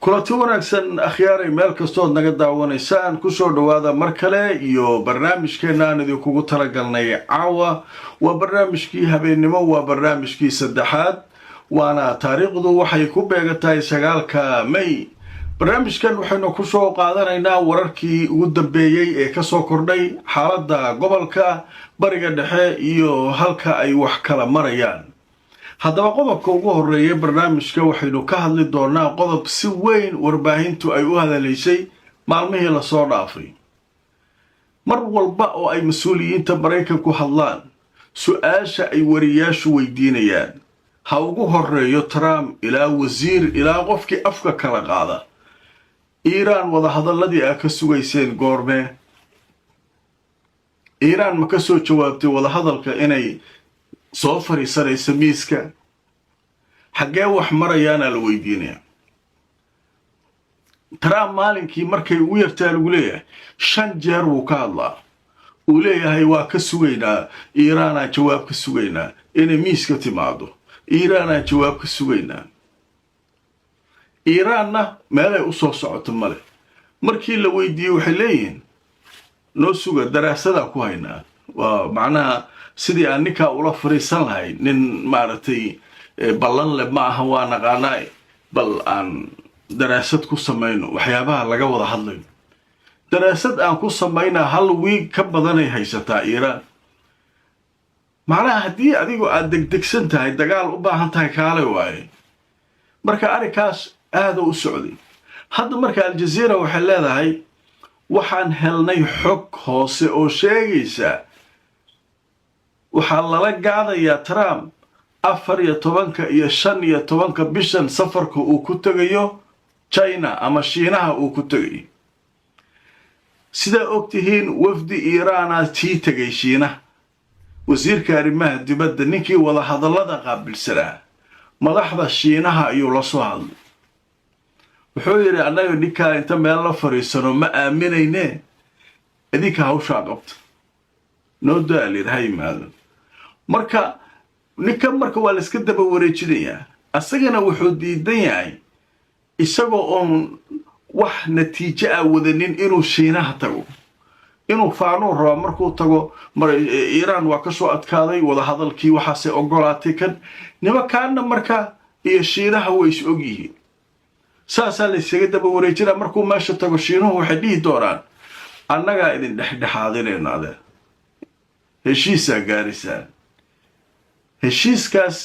kulanti wanaagsan akhyaaray meel kastood naga daawanaysaan kusoo dhawaada mar kale iyo barnaamijkeena aan idinkugu talagalnay caawa waa barnaamijkii habeennimo waa barnaamijkii saddexaad waana taariikhdu waxay ku beegantahay 9 May barnaamijkan waxaynu kusoo qaadanaynaa wararkii ugu dambeeyay ee kasoo kordhay xaaladda gobolka bariga dhexe iyo halka ay wax kala marayaan haddaba qodobka ugu horeeya barnaamijka waxaynu ka hadli doonaa qodob si weyn warbaahintu ay u hadalaysay maalmihii la soo dhaafay mar walba oo ay mas'uuliyiinta Mareykanku hadlaan su'aasha ay wariyaashu weydiinayaan ha ugu horeeyo Trump ilaa wasiir ilaa qofkii afka kala qaada Iran wada hadalladii ay ka sugayseen goorme Iran ma ka soo jawaabtay wada hadalka inay soo fariisanaysa miiska xagee wax marayaana la weydiinaya Trump maalinkii markay ugu yartaa lagu leeyahay 5 jeer wuu ka hadlaa uu leeyahay waa ka sugaynaa Iran aan jawaab ka sugaynaa inay miiska timaado Iran aan jawaab ka sugaynaa Iranna meel ay u soo socoto male markii la weydiiyay waxay leeyihiin noo suga daraasada ku haynaa waa macnaha sidii aan ninka ula fariisan lahayn nin maartay ballan le ma aha waa naqaanay bal aan daraasad ku sameeyno waxyaabaha laga wada hadlayo daraasad aan ku sameeyna hal week ka badan ay haysataa Iran macnaha hadii adigu aad degdegsan tahay dagaal u baahan tahay kaale waaye marka arikaas aad u socday hadda marka Al Jazeera waxay leedahay waxaan helnay xog hoose oo sheegaysa waxaa lala gaadayaa Trump 14 iyo 15 bishan safarka uu ku tagayo China ama Shiinaha uu ku tagay sida ogtihiin wafdi Iran tii tagay Shiinaha wasiirka arrimaha dibadda ninkii wada hadallada qaabilsanaa madaxda Shiinaha ayuu la soo hadlay wuxuu yiri anaga ninka inta meel la fariisano ma aaminayne idinka hawsha qabta noo daalir haymaad marka ninka marka waa la iska daba wareejinayaa asagana wuxuu diidan yahay isagoo on wax natiijo ah wadanin inuu Shiinaha tago inuu faano rabo markuu tago Iran waa ka soo adkaaday wada hadalkii waxaase ogolaatay kan nimankaana marka iyo Shiinaha way is ogyihiin saasa la isaga daba wareejina markuu meesha tago Shiinuhu waxay dhihi doonaan annaga idin dhexdhexaadinaynaade heshiisa gaarisa heshiiskaas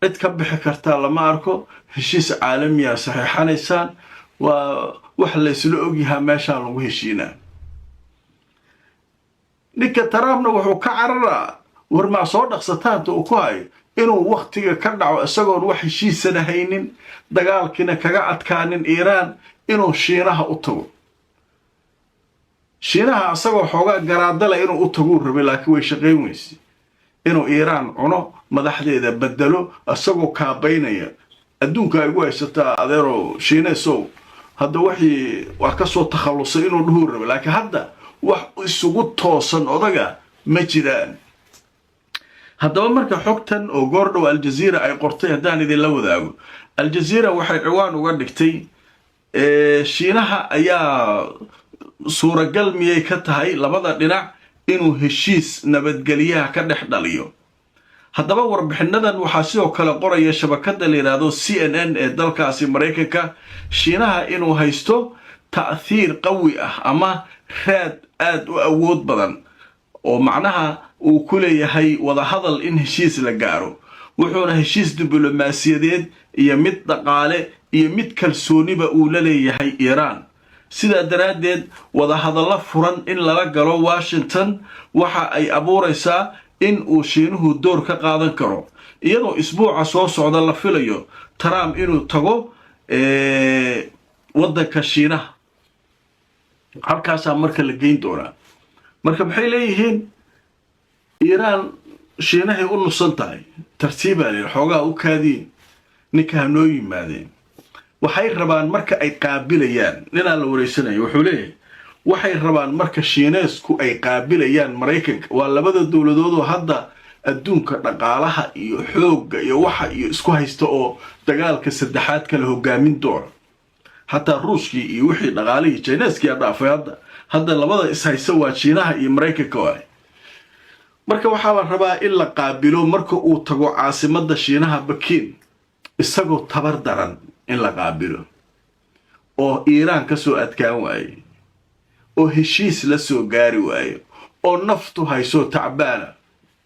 cid ka bixi kartaa lama arko heshiis caalami ah saxiixanaysaan waa wax la isla ogyahay meesha lagu heshiinaa ninka Trumpna wuxuu ka cararaa war ma soo dhaqsataanta uu ku hayo inuu waqtiga ka dhaco isagoo wax heshiisana haynin dagaalkina kaga adkaanin Iran inuu Shiinaha u tago Shiinaha asagoo xoogaa garaadala inuu u tago rabay laakiin way shaqeyn weysay inuu Iran cuno madaxdeeda bedelo asagoo kaabaynaya adduunka ay ugu haysataa adeero Shiineesow hadda wixii wax ka soo takhalusay inuu dhuur rabay laakiin hadda wax isugu toosan odaga ma jiraan haddaba marka xogtan oo goordhow Al Jazeera ay qortay hadaan idin la wadaago Al Jazeera waxay ciwaan uga dhigtay Shiinaha ayaa suuragal miyay ka tahay labada dhinac inuu heshiis nabadgelyaha ka dhex dhaliyo haddaba warbixinadan waxaa sidoo kale qoraya shabakada la yiraahdo CNN ee dalkaasi Mareykanka Shiinaha inuu haysto ta'thiir qawi ah ama raad aad u awood badan oo macnaha uu ku leeyahay wada hadal in heshiis la gaaro wuxuuna heshiis diblomaasiyadeed iyo mid dhaqaale iyo mid kalsooniba uu la leeyahay Iran sida daraadeed wada hadallo furan in lala galo Washington waxa ay abuuraysaa in uu Shiinuhu door ka qaadan karo iyadoo isbuuca soo socda la filayo Trump inuu tago wadanka Shiinaha halkaas marka la geyn doona marka maxay leeyihiin Iran Shiinaha u nusan tahay tartiiba leh xogaa u kaadin ninka noo yimaadeen waxay rabaan marka ay qaabilayaan nina la wareysanayo wuxuu leeyahay waxay rabaan marka Shiineesku ay qaabilayaan Mareykanka waa labada dawladood oo hadda adduunka dhaqaalaha iyo xoogga iyo waxa iyo isku haysta oo dagaalka saddexaad kala hogaamin doona حتى روسكي يوحي نغالي جينيسكي أضافة هذا لبدا إسهيسوا شينها إمريكا كواي marka waxaa la rabaa in la qaabilo marka uu tago caasimadda Shiinaha Bakiin isagoo tabar daran in la qaabilo oo Iiraan ka soo adkaan waayay oo heshiis la soo gaari waayay oo naftu hayso tacbaana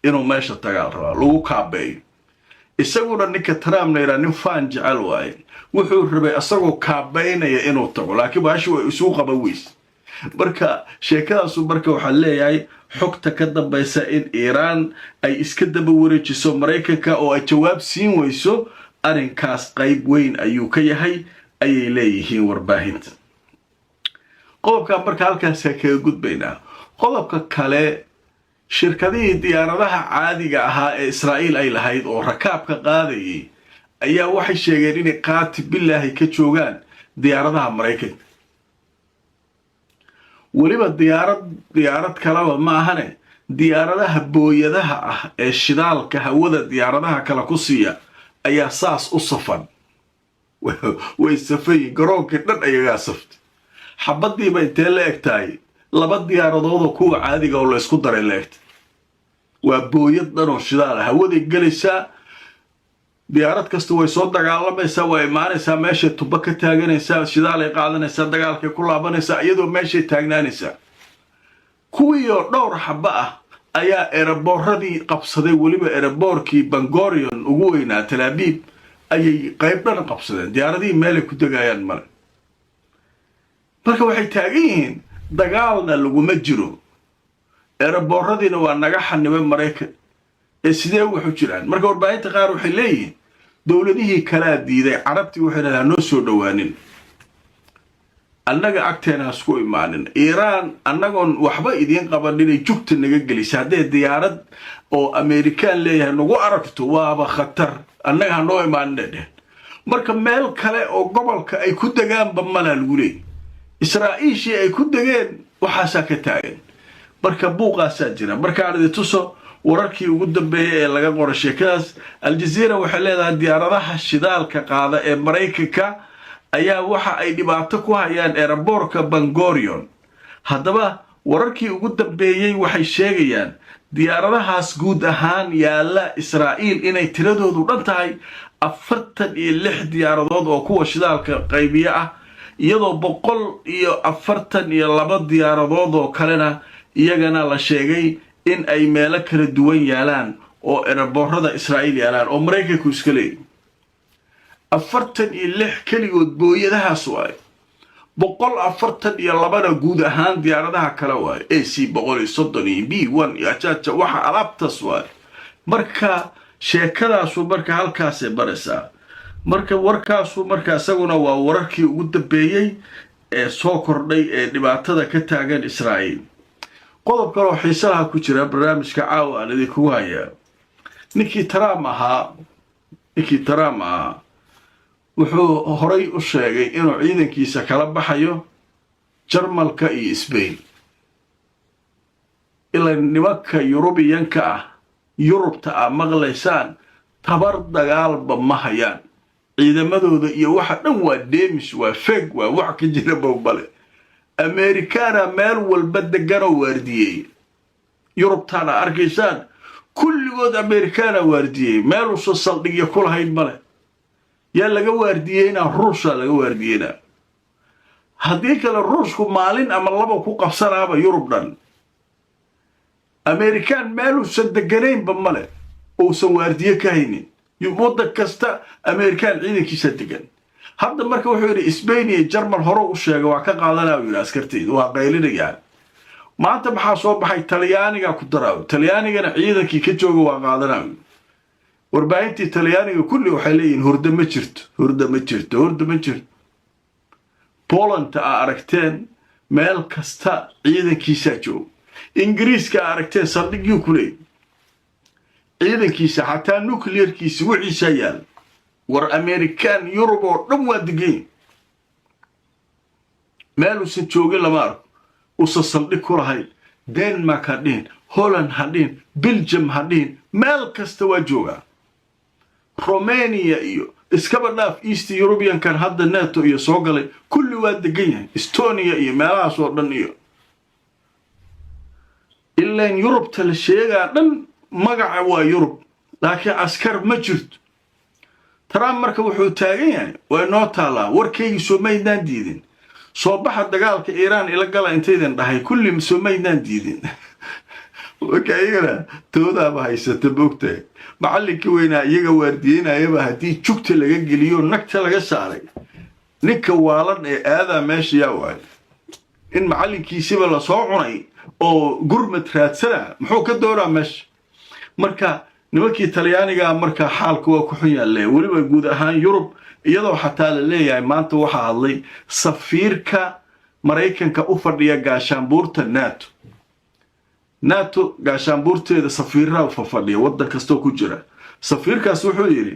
inuu meesha tagaa rabaa lagu kaabeeyo isaguna ninka Trump neera nin faan jecel waayay wuxuu rabay isagoo kaabeynaya inuu tago laakiin baashi way isu qaban weys marka sheekadaas marka waxa leeyahay xogta ka dambaysa in Iiraan ay iska daba wareejiso Mareykanka oo ay jawaab siin weyso arinkaas qayb weyn ayuu ka yahay ayay leeyihiin warbaahinta qodobka marka halkaas ka gudbaynaa qodobka kale shirkadihii diyaaradaha caadiga ahaa ee Israa'iil ay lahayd oo rakaabka qaadayay ayaa waxay sheegeen in qaati billahi ka joogaan diyaaradaha Mareykanka waliba diyaarad kalaba ma ahane diyaaradaha booyadaha ah ee shidaalka hawada diyaaradaha kala ku siiya ayaa saas u safan way safay garoonka dhan ayaga saft xabadii bay intee la egtahay laba diyaaradood oo kuwa caadiga oo la isku daray la egtay waa booyad dhan oo shidaal hawada galaysa diyaarad kasta way soo dagaalamaysaa way imaanaysaa meesha tuba ka taaganaysaa shidaal ay qaadanaysaa dagaalka ku laabanaysaa iyadoo meesha taagnaanaysaa kuwii oo dhowr xaba ah ayaa airportadii qabsaday waliba airportkii Ben Gurion ugu weynaa Tel Aviv ayay qayb dhan qabsadeen diyaaradii meel ay ku dagayaan mar marka waxay taagan yihiin dagaalna laguma jiro airportadiina waa naga xanibay Mareykan sidee wuxuu jiraan marka warbaahinta qaar waxay leeyihiin dawladihii kala diiday carabtii waxay leedahay noo soo dhawaanin annaga agteena isku imaanin Iiraan annagoon waxba idin qabanin ay jugta naga gelisay hadee diyaarad oo American leeyahay nagu aragto waaba khatar annaga noo imaanin marka meel kale oo gobolka ay ku dagaan bamala lagu leeyahay Israa'iishi ay ku dageen waxa ka taagan marka buuqaasa jira marka aan tuso wararkii ugu dambeeyay ee laga qoray sheekadaas Al Jazeera waxay leedahay diyaaradaha shidaalka qaada ee Mareykanka ayaa waxa ay dhibaato ku hayaan airportka Ben Gurion haddaba wararkii ugu dambeeyay waxay sheegayaan diyaaradahaas guud ahaan yaala Israa'iil inay tiradoodu dhan tahay 46 diyaaradood oo kuwa shidaalka qaybiya ah iyadoo 142 diyaaradood oo kalena iyagana la sheegay in ay meelo kala duwan yaalaan oo airportada Israa'iil yaalaan oo Mareykanku iska leeyahay 46 kaligood booyadahaas waay 142 guud ahaan diyaaradaha kale waay AC-130 B1 yajaja waxa alaabtaas waay marka sheekadaasu marka halkaas ay baraysaa marka warkaasu marka isaguna waa wararkii ugu dambeeyay ee soo kordhay ee dhibaatada ka taagan Israa'iil qodob kale oo xiisaha ku jira barnaamijka caawa aan idinku hayaa ninkii Trump wuxuu horay u sheegay inuu ciidankiisa kala baxayo Jarmalka iyo Spain ilaa nimanka Yurubiyanka ah Yurubta maqlaysaan tabar dagaalba ma hayaan ciidamadooda iyo waxa dhan waa deemish waa fake waa wax ka jira bawbale Americana meel walba degano waardiyay Yurubtana arkaysaan kulligood Americana waardiyay meel u soo saldhigyo ku lahayd male yaa laga waardiyayna Ruushka laga waardiyayna haddii kale Ruushku maalin ama laba ku qabsanaaba Yurub dhan American meel u sadeganayn male oo soo waardiye ka haynin waddan kasta American ciidankiisa degan hadda marka wuxuu yiri Spain iyo Jarmal hore u sheegay waa ka qaadanaa uu askarteedu waa qaylinayaan maanta maxaa soo baxay Talyaaniga ku daraaw Talyaanigana ciidankii ka jooga waa qaadanaa warbaahintii Talyaaniga kulli waxay leeyihiin hurda ma jirto Poland aragteen meel kasta ciidankiisa jooga Ingiriiska aragteen saldhigyo kulay ciidankiisa xataa nuclearkiisa wixiisa yaal war American Europe oo dhan waa degay meel uu soo joogay lama arko uu saldhig ku lahay Denmark hadin Holland hadin Belgium hadin meel kasta waa jooga Romania iyo iskaba dhaaf East European kan hadda NATO iyo soo galay kulli waa degan yahay Estonia iyo meelahaas oo dhan iyo ilaa Europe tal sheega dhan magaca waa Europe laakiin askar ma jirto Trump marka wuxuu taagan yahay waa noo taala warkaygi Soomaaliland diidin soo baxa dagaalka Iran ila gala intaydan dhahay kulli Soomaaliland diidin وكايغنا تودا بهايسته بوقته معلكي وينا iyaga waardiyeynayaba hadii jugta laga geliyo nagta laga saaray ninka waalan ee aada meesha yaa waay in macalinkiisiba la soo cunay oo gurmad raadsana muxuu ka dooraa meesha marka nimankii Talyaaniga marka xaalku waa ku xun yahay waliba guud ahaan Yurub iyadoo xataa la leeyahay maanta waxa hadlay safiirka Mareykanka u fadhiya gaashaanbuurta NATO gaashaanbuurteeda safiirada u fadhiya wadan kasto ku jira safiirkaas wuxuu yiri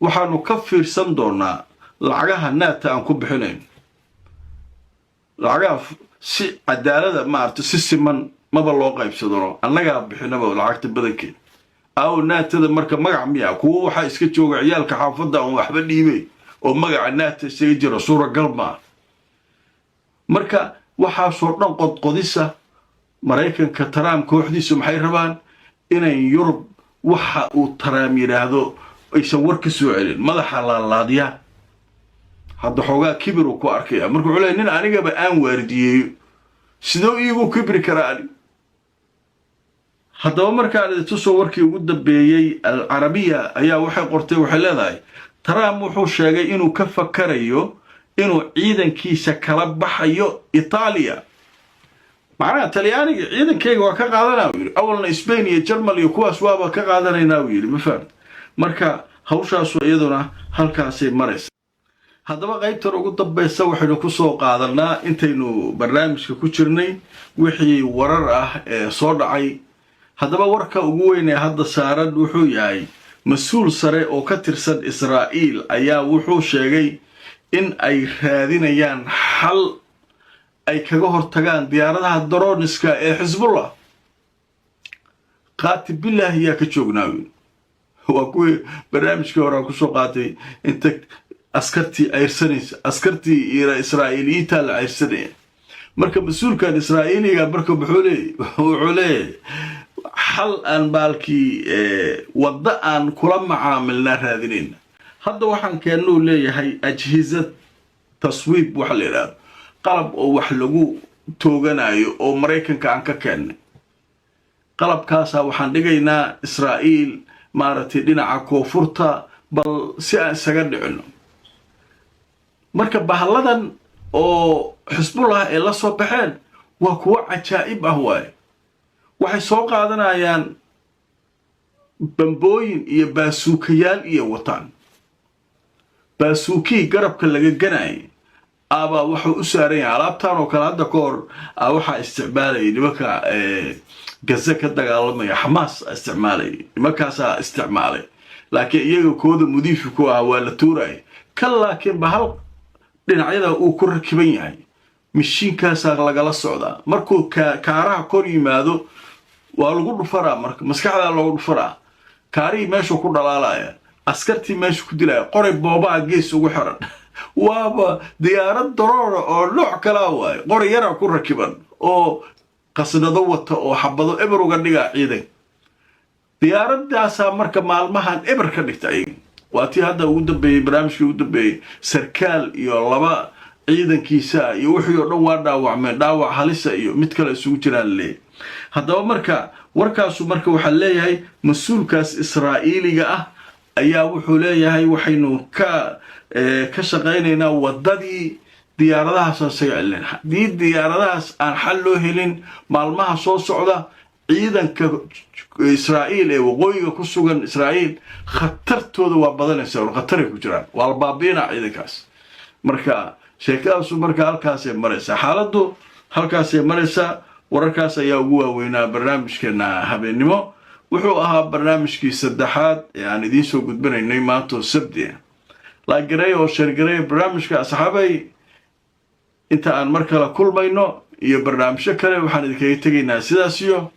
waxaanu ka fiirsan doonaa lacagaha NATO aan ku bixinayn lacagaha si cadaalada maarto si siman maba loo qaybsadano annaga bixinaba lacagta badankeed aw NATO marka magac miya kuwa waxa iska jooga ciyaalka xaafadda oo waxba dhiibay oo magaca NATO isaga jira suura galma marka waxa soo dhan qodqodisa Mareykanka Trump kooxdiisu maxay rabaan inay Yurub waxa uu Trump yiraahdo aysan war ka soo celin madaxa laadiya hadda xogaa kibir ku arkay markuu xuleey nin aniga ba aan waardiyeeyo sidoo iigu kibri karaan hadaba marka aad tusoo warkii ugu dambeeyay al-Arabiya ayaa waxay qortay waxay leedahay Trump wuxuu sheegay inuu ka fakarayo inuu ciidankiisa kala baxayo Itaaliya معناها تلياني عيدن كيغ waa ka qaadanaa wiil awalna Spain iyo Germany iyo kuwaas waaba ka qaadanayna wiil ma fahad marka hawshaas iyaduna halkaas ay maraysa hadaba qaybta ugu dambaysa waxaynu ku soo qaadanaa intaynu barnaamijka ku jirnay wixii warar ah ee soo dhacay hadaba warka ugu weyn ee hadda saaran wuxuu yahay mas'uul sare oo ka tirsan Israa'iil ayaa wuxuu sheegay in ay raadinayaan xal ay kaga hortagaan diyaaradaha droniska ee Hezbollah qaati billahi ya ka joognaawi waa ku barnaamijka hore ku soo qaatay inta askartii ayirsanaysa askartii Israa'iiliyiinta la ayirsanay marka mas'uulka Israa'iiliga marka wuxuu leeyahay xal aan baalki wada aan kula macaamilna raadinayna hadda waxaan keenno leeyahay ajhizad taswiib wax la yiraahdo qalab oo wax lagu tooganayo oo Mareykanka aan ka keenay qalabkaas waxaan dhigaynaa Israa'iil maartay dhinaca koonfurta bal si aan isaga dhicino marka bahaladan oo Hezbollah ee la soo baxeen waa kuwa cajaa'ib ah waxay soo qaadanayaan bambooyin iyo baasuukayaal iyo wataan baasuuki garabka laga ganay aba wuxuu u saaran yahay alaabtaan oo kala hadda koor waxa isticmaalay nimanka Gaza ka dagaalamaya Hamas isticmaalay nimankaas isticmaalay laakiin iyaga kooda mudiif ku ah waa la tuuray laakiin bahal dhinacyada uu ku rakiban yahay mishiinkaas lagala socdaa markuu kaaraha kor yimaado waa lagu dhufaraa marka maskaxda lagu dhufaraa kaari meesha ku dhalaalaya askartii meesha ku dilay qoray booba gees ugu xiran waaba diyaarad daroora oo nooc kala waay qoray yara ku rakiban oo qasnado wata oo xabado eber uga dhiga ciidan diyaaradaas marka maalmahan eber ka dhigtay waatii hadda ugu dambeeyay barnaamijkii ugu dambeeyay sarkaal iyo laba ciidankiisa iyo wixii oo dhan waa dhaawacmeen dhaawac halisa iyo mid kale isugu jiraan leey hadaba marka warkaasu marka waxa leeyahay mas'uulkaas Israa'iiliga ah ayaa wuxuu leeyahay waxaynu ka shaqeynaynaa wadadii diyaaradaha soo socdeen hadii diyaaradahaas aan xal loo helin maalmaha soo socda ciidanka Israa'iil ee waqooyiga ku sugan Israa'iil khatartooda waa badanaysaa oo khatar ku jiraan waa baabiina ciidankaas marka sheekadaas marka halkaas ay maraysaa xaaladdu halkaas ay maraysaa wararkaas ayaa ugu waaweynaa barnaamijkeena habeenimo wuxuu ahaa barnaamijkii saddexaad ee aan idiin soo gudbinaynay maanta Sabti la garay oo sheergaray barnaamijka asxaabay inta aan mar kale kulmayno iyo barnaamijyo kale waxaan idinkaga tegaynaa sidaas iyo